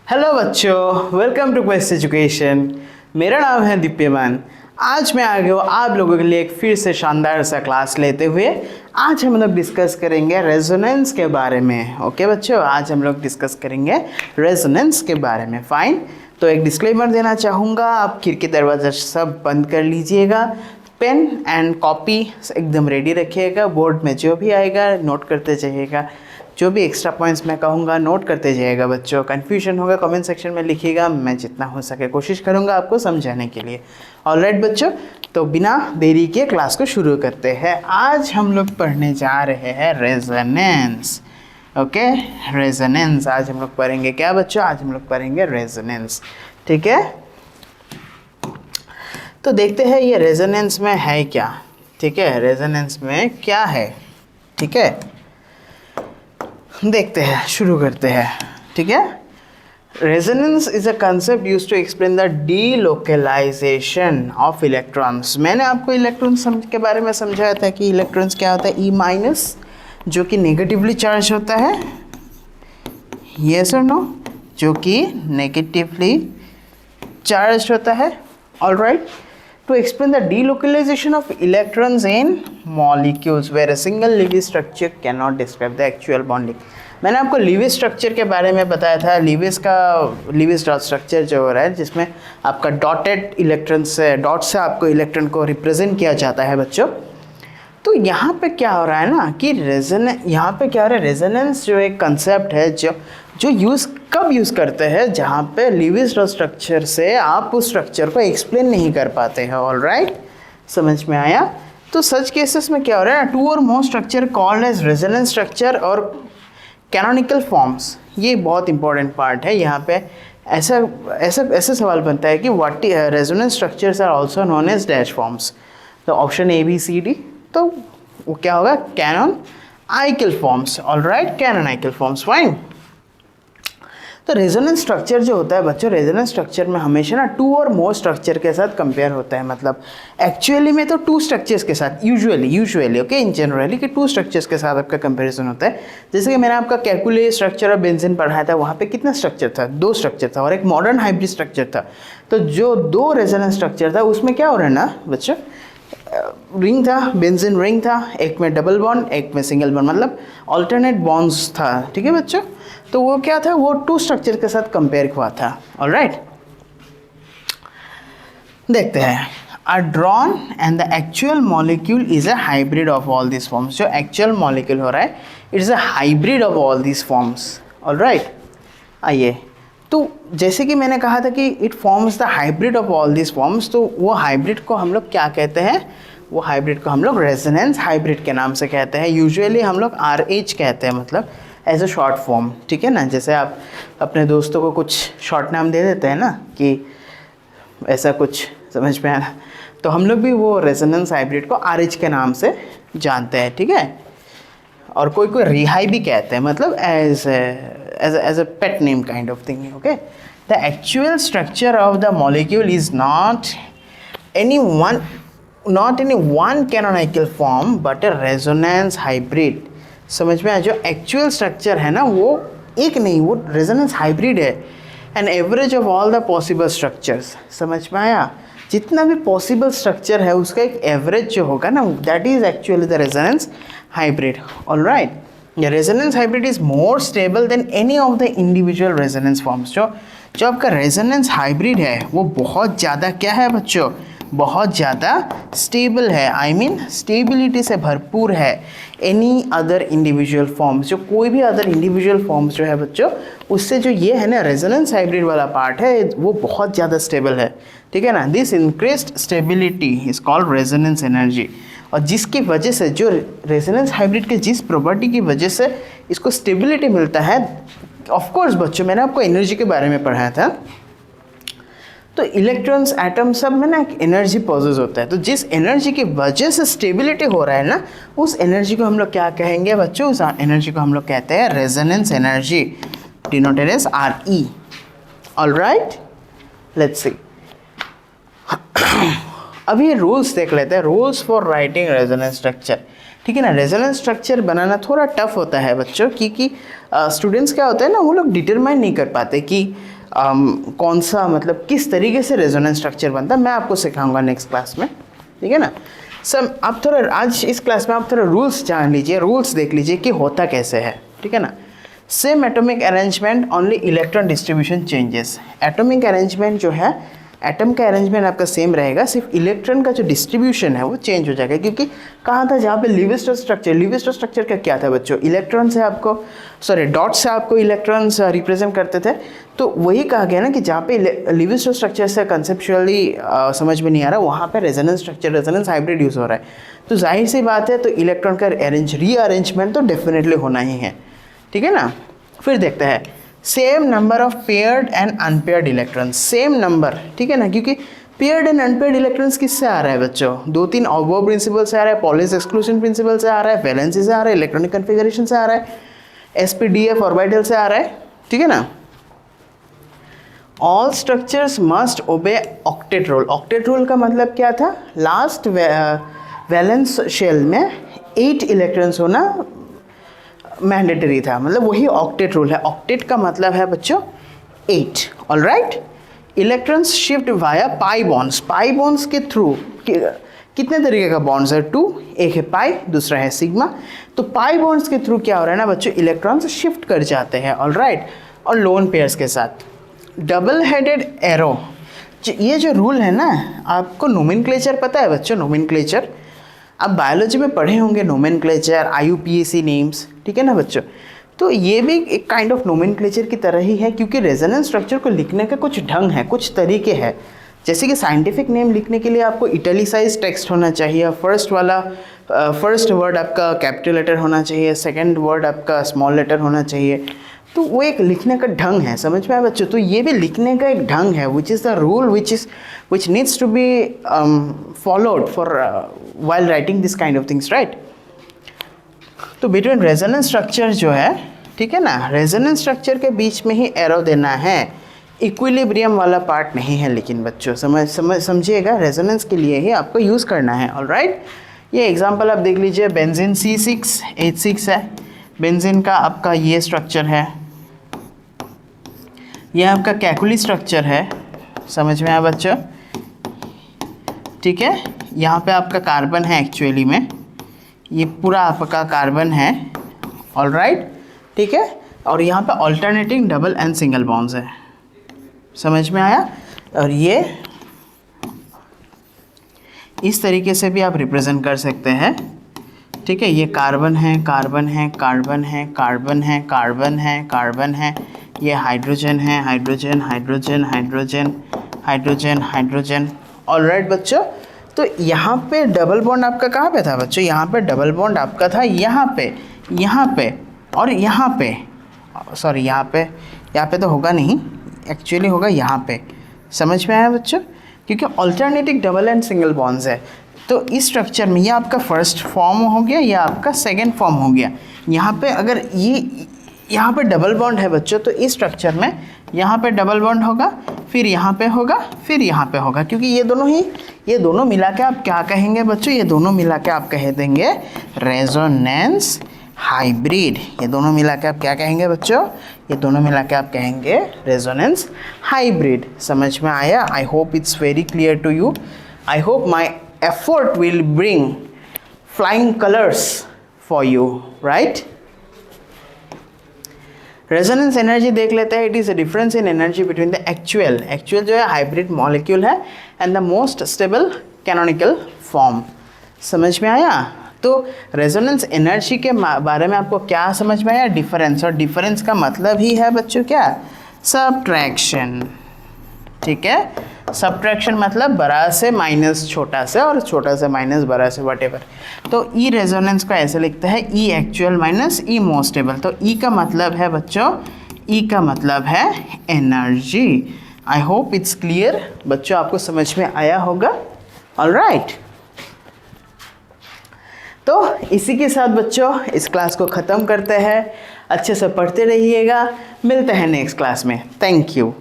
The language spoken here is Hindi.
हेलो बच्चों, वेलकम टू क्वेस्ट एजुकेशन। मेरा नाम है दिप्यमान। आज मैं आ गया हूँ आप लोगों के लिए एक फिर से शानदार सा क्लास लेते हुए। आज हम लोग डिस्कस करेंगे रेजोनेंस के बारे में। ओके बच्चों, आज हम लोग डिस्कस करेंगे रेजोनेंस के बारे में। फाइन। तो एक डिस्क्लेमर देना चाहूँगा, आप खिड़की दरवाज़ा सब बंद कर लीजिएगा। पेन एंड कॉपी एकदम रेडी रखिएगा। बोर्ड में जो भी आएगा नोट करते जाइएगा। जो भी एक्स्ट्रा पॉइंट्स मैं कहूँगा नोट करते जाइएगा बच्चों। कन्फ्यूजन होगा कमेंट सेक्शन में लिखिएगा, मैं जितना हो सके कोशिश करूँगा आपको समझाने के लिए। ऑलराइट बच्चों, तो बिना देरी के क्लास को शुरू करते हैं। आज हम लोग पढ़ने जा रहे हैं रेजोनेंस। ओके, रेजोनेंस आज हम लोग पढ़ेंगे क्या बच्चों? आज हम लोग पढ़ेंगे रेजोनेंस। ठीक है, तो देखते हैं ये रेजोनेंस में है क्या। ठीक है, रेजोनेंस में क्या है? ठीक है, देखते हैं, शुरू करते हैं। ठीक है, resonance is a concept used to explain the delocalisation of electrons. मैंने आपको इलेक्ट्रॉन्स के बारे में समझाया था कि इलेक्ट्रॉन्स क्या होता है, ई माइनस, जो कि नेगेटिवली चार्ज होता है, यस और नो, जो कि नेगेटिवली चार्ज होता है। Alright, to explain the delocalization of electrons in molecules where a single Lewis structure cannot describe the actual bonding। मैंने आपको लीविस स्ट्रक्चर के बारे में बताया था। लीविस डॉट स्ट्रक्चर जो हो रहा है, जिसमें आपका डॉटेड इलेक्ट्रॉन से, डॉट से आपको इलेक्ट्रॉन को रिप्रेजेंट किया जाता है बच्चों। तो यहाँ पे क्या हो रहा है ना कि यहाँ पे क्या हो रहा है, रेजोनेंस जो एक कंसेप्ट है जो कब यूज़ करते हैं, जहाँ पे लीविस डॉट स्ट्रक्चर से आप उस स्ट्रक्चर को एक्सप्लेन नहीं कर पाते हैं। ऑलराइट, समझ में आया? तो सच केसेस में क्या हो रहा है, two or more structure called as resonance structure or canonical forms. ये बहुत इंपॉर्टेंट पार्ट है। यहाँ पे ऐसा सवाल बनता है कि what resonance structures are also known as dash forms. तो option A B C D, तो वो क्या होगा, canonical forms. Alright, canonical forms. Fine. तो रेजोनेंस स्ट्रक्चर जो होता है बच्चों, रेजोनेंस स्ट्रक्चर में हमेशा ना टू और मोर स्ट्रक्चर के साथ कंपेयर होता है। मतलब एक्चुअली में तो टू स्ट्रक्चर्स के साथ यूजुअली ओके, इन जनरली कि टू स्ट्रक्चर्स के साथ आपका कंपैरिजन होता है। जैसे कि मैंने आपका कैलकुलेट स्ट्रक्चर और बेंजीन पढ़ाया था, वहाँ पे कितना स्ट्रक्चर था? दो स्ट्रक्चर था और एक मॉडर्न हाइब्रिड स्ट्रक्चर था। तो जो दो रेजोनेंस स्ट्रक्चर था उसमें क्या हो रहा है ना बच्चों, रिंग था, बेंजीन रिंग था, एक में डबल बॉन्ड एक में सिंगल बॉन्ड, मतलब ऑल्टरनेट बॉन्ड्स था। ठीक है बच्चों, तो वो क्या था, वो टू स्ट्रक्चर के साथ कंपेयर हुआ था। ऑलराइट, देखते हैं। Are drawn and the actual molecule is a hybrid of all this forms. जो एक्चुअल मॉलिक्यूल हो रहा है, it is a hybrid of all this forms. Alright, आइए, तो जैसे कि मैंने कहा था कि it forms the hybrid of all this forms, तो वो हाइब्रिड को हम लोग क्या कहते हैं? वो हाइब्रिड को हम लोग रेजोनेंस हाइब्रिड के नाम से कहते हैं। यूजुअली हम लोग RH कहते हैं, मतलब एज अ शॉर्ट फॉर्म। ठीक है ना, जैसे आप अपने दोस्तों को कुछ शॉर्ट नाम दे देते हैं ना, कि ऐसा कुछ, समझ में आया? तो हम लोग भी वो रेजोनेंस हाइब्रिड को RH के नाम से जानते हैं। ठीक है, और कोई रिहाई भी कहते हैं, मतलब as a pet name kind of thing. Okay, the actual structure of the molecule is not any one canonical form but a resonance hybrid. समझ में आया? जो एक्चुअल स्ट्रक्चर है ना, वो एक नहीं, वो रेजोनेंस हाइब्रिड है। An average of all the possible structures. समझ में आया? जितना भी पॉसिबल स्ट्रक्चर है उसका एक एवरेज जो होगा ना, that is actually the resonance hybrid. Alright, the resonance hybrid is more stable then any of the individual resonance forms. जो आपका रेजोनेंस हाइब्रिड है वो बहुत ज़्यादा क्या है बच्चों, बहुत ज़्यादा स्टेबल है। आई मीन स्टेबिलिटी से भरपूर है एनी अदर इंडिविजुअल फॉर्म्स। जो कोई भी अदर इंडिविजुअल फॉर्म्स जो है बच्चों, उससे जो ये है ना रेजोनेंस हाइब्रिड वाला पार्ट है, वो बहुत ज़्यादा स्टेबल है। ठीक है ना, this increased stability is called resonance energy. और जिसकी वजह से, जो रेजोनेंस हाइब्रिड के जिस प्रॉपर्टी की वजह से इसको स्टेबिलिटी मिलता है, ऑफ कोर्स बच्चों मैंने आपको एनर्जी के बारे में पढ़ाया था। तो इलेक्ट्रॉन्स, एटम सब में ना एक एनर्जी पॉजेस होता है। तो जिस एनर्जी की वजह से स्टेबिलिटी हो रहा है ना, उस एनर्जी को हम लोग क्या कहेंगे बच्चों? उस एनर्जी को हम लोग कहते हैं resonance energy, denoted as RE। Alright, let's see. अभी रूल्स देख लेते हैं, rules for writing resonance structure. ठीक है ना, रेजोनेंस स्ट्रक्चर बनाना थोड़ा टफ होता है बच्चों, क्योंकि स्टूडेंट्स क्या होता है ना, वो लोग डिटरमाइन नहीं कर पाते कि कौन सा मतलब किस तरीके से रेजोनेंस स्ट्रक्चर बनता है मैं आपको सिखाऊंगा नेक्स्ट क्लास में, ठीक है ना। सब आप थोड़ा आज इस क्लास में आप थोड़ा रूल्स जान लीजिए, रूल्स देख लीजिए कि होता कैसे है, ठीक है ना। Same atomic arrangement, only electron distribution changes. Atomic arrangement जो है, एटम का अरेंजमेंट आपका सेम रहेगा, सिर्फ इलेक्ट्रॉन का जो डिस्ट्रीब्यूशन है वो चेंज हो जाएगा। क्योंकि कहाँ था जहाँ पे लिविस्टर स्ट्रक्चर, लिविस्टर स्ट्रक्चर का क्या था बच्चों, इलेक्ट्रॉन से आपको डॉट से आपको इलेक्ट्रॉन्स रिप्रेजेंट करते थे। तो वही कहा गया ना कि जहाँ पे लिविस्टर स्ट्रक्चर से कंसेप्चुअली समझ में नहीं आ रहा, वहाँ पे resonance structure, resonance hybrid use हो रहा है। तो जाहिर सी बात है, तो इलेक्ट्रॉन का रीअरेंजमेंट तो डेफिनेटली होना ही है, ठीक है ना। फिर देखते हैं same number of paired and unpaired electron, same number, ठीक है ना। क्योंकि पेयर्ड एंड अनपेयर्ड इलेक्ट्रॉन्स किससे आ रहा है बच्चों, 2-3 ऑबो प्रिंसिपल से आ रहा है, पॉलिस एक्सक्लूजन प्रिंसिपल से आ रहा है, वैलेंसी से आ रहा है, इलेक्ट्रॉनिक कन्फिगरेशन से आ रहा है, एसपीडीएफ ऑर्बिटल से आ रहा है, ठीक है ना। ऑल स्ट्रक्चर्स मस्ट ओबे ऑक्टेट रूल। ऑक्टेट रूल का मतलब क्या था, लास्ट वैलेंस शेल में 8 इलेक्ट्रॉन्स होना मैंडेटरी था, मतलब वही ऑक्टेट रूल है। ऑक्टेट का मतलब है बच्चों 8, alright. Electrons shift via pi bonds, pi bonds के थ्रू कितने तरीके का बॉन्ड्स है, 2, एक है पाई, दूसरा है सिग्मा। तो पाई बॉन्ड्स के थ्रू क्या हो रहा है ना बच्चों, इलेक्ट्रॉन्स शिफ्ट कर जाते हैं, ऑलराइट। और लोन पेयर्स के साथ डबल हेडेड एरो, ये जो रूल है ना, आपको नोमेनक्लेचर पता है बच्चों, नोमेनक्लेचर आप बायोलॉजी में पढ़े होंगे, नोमेनक्लेचर, IUPAC नेम्स, ठीक है ना बच्चों। तो ये भी एक काइंड ऑफ नोमेनक्लेचर की तरह ही है, क्योंकि रेजोनेंस स्ट्रक्चर को लिखने का कुछ ढंग है, कुछ तरीके हैं। जैसे कि साइंटिफिक नेम लिखने के लिए आपको इटैलिसाइज टेक्स्ट होना चाहिए, फर्स्ट वर्ड आपका कैपिटल लेटर होना चाहिए, सेकंड वर्ड आपका स्मॉल लेटर होना चाहिए। तो वो एक लिखने का ढंग है, समझ में आया बच्चों। तो ये भी लिखने का एक ढंग है, which is the rule which needs to be followed for while writing this kind of things, right? तो बिटवीन रेजोनेंस स्ट्रक्चर जो है, ठीक है ना, रेजोनेंस स्ट्रक्चर के बीच में ही एरो देना है, इक्विलिब्रियम वाला पार्ट नहीं है। लेकिन बच्चों समझिएगा, रेजोनेंस के लिए ही आपको यूज़ करना है, ऑलराइट। ये एग्जांपल आप देख लीजिए, बेंजीन C6H6 है, बेंजीन का आपका ये स्ट्रक्चर है, ये आपका कैकुली स्ट्रक्चर है, समझ में आया बच्चों, ठीक है। यहाँ पे आपका कार्बन है, एक्चुअली में ये पूरा आपका कार्बन है, ऑलराइट, ठीक है। और यहाँ पे alternating double and single bonds है, समझ में आया। और ये इस तरीके से भी आप रिप्रेजेंट कर सकते हैं, ठीक है। ये कार्बन है, कार्बन है, कार्बन है, कार्बन है, कार्बन है, कार्बन है, ये हाइड्रोजन है, hydrogen, hydrogen, hydrogen, hydrogen, hydrogen, alright बच्चों। तो यहाँ पे डबल बॉन्ड आपका कहाँ पे था बच्चों, यहाँ पे डबल बॉन्ड आपका था यहाँ पे और यहाँ पे, सॉरी यहाँ पे तो होगा नहीं, एक्चुअली होगा यहाँ पे, समझ में आया बच्चों। क्योंकि alternative double and single bonds है, तो इस स्ट्रक्चर में ये आपका फर्स्ट फॉर्म हो गया, ये आपका सेकेंड फॉर्म हो गया। यहाँ पे अगर यहाँ पे डबल बॉन्ड है बच्चों, तो इस स्ट्रक्चर में यहाँ पे डबल बॉन्ड होगा, फिर यहाँ पे होगा, फिर यहाँ पे होगा। क्योंकि ये दोनों मिला के आप क्या कहेंगे बच्चों, ये दोनों मिला के आप कह देंगे रेजोनेंस हाइब्रिड। ये दोनों मिला के आप क्या कहेंगे बच्चों, ये दोनों मिला के आप कहेंगे रेजोनेंस हाइब्रिड। समझ में आया? I hope it's very clear to you. I hope my effort will bring flying colours for you, right. Resonance energy देख लेते हैं। It is a difference in energy between the actual जो है हाइब्रिड मॉलिक्यूल है and the most stable canonical form. समझ में आया? तो रेजोनेंस एनर्जी के बारे में आपको क्या समझ में आया? डिफरेंस। और डिफरेंस का मतलब ही है बच्चों क्या? सबट्रैक्शन। ठीक है, सबट्रैक्शन मतलब बड़ा से माइनस छोटा से और छोटा से माइनस बड़ा से, वटेवर। तो ई रेजोनेंस को ऐसे लिखते हैं ई एक्चुअल माइनस ई मोस्ट स्टेबल। तो ई का मतलब है बच्चों, ई का मतलब है energy. I hope it's clear बच्चों, आपको समझ में आया होगा। ऑलराइट, तो इसी के साथ बच्चों इस क्लास को ख़त्म करते हैं। अच्छे से पढ़ते रहिएगा, मिलते हैं नेक्स्ट क्लास में। Thank you.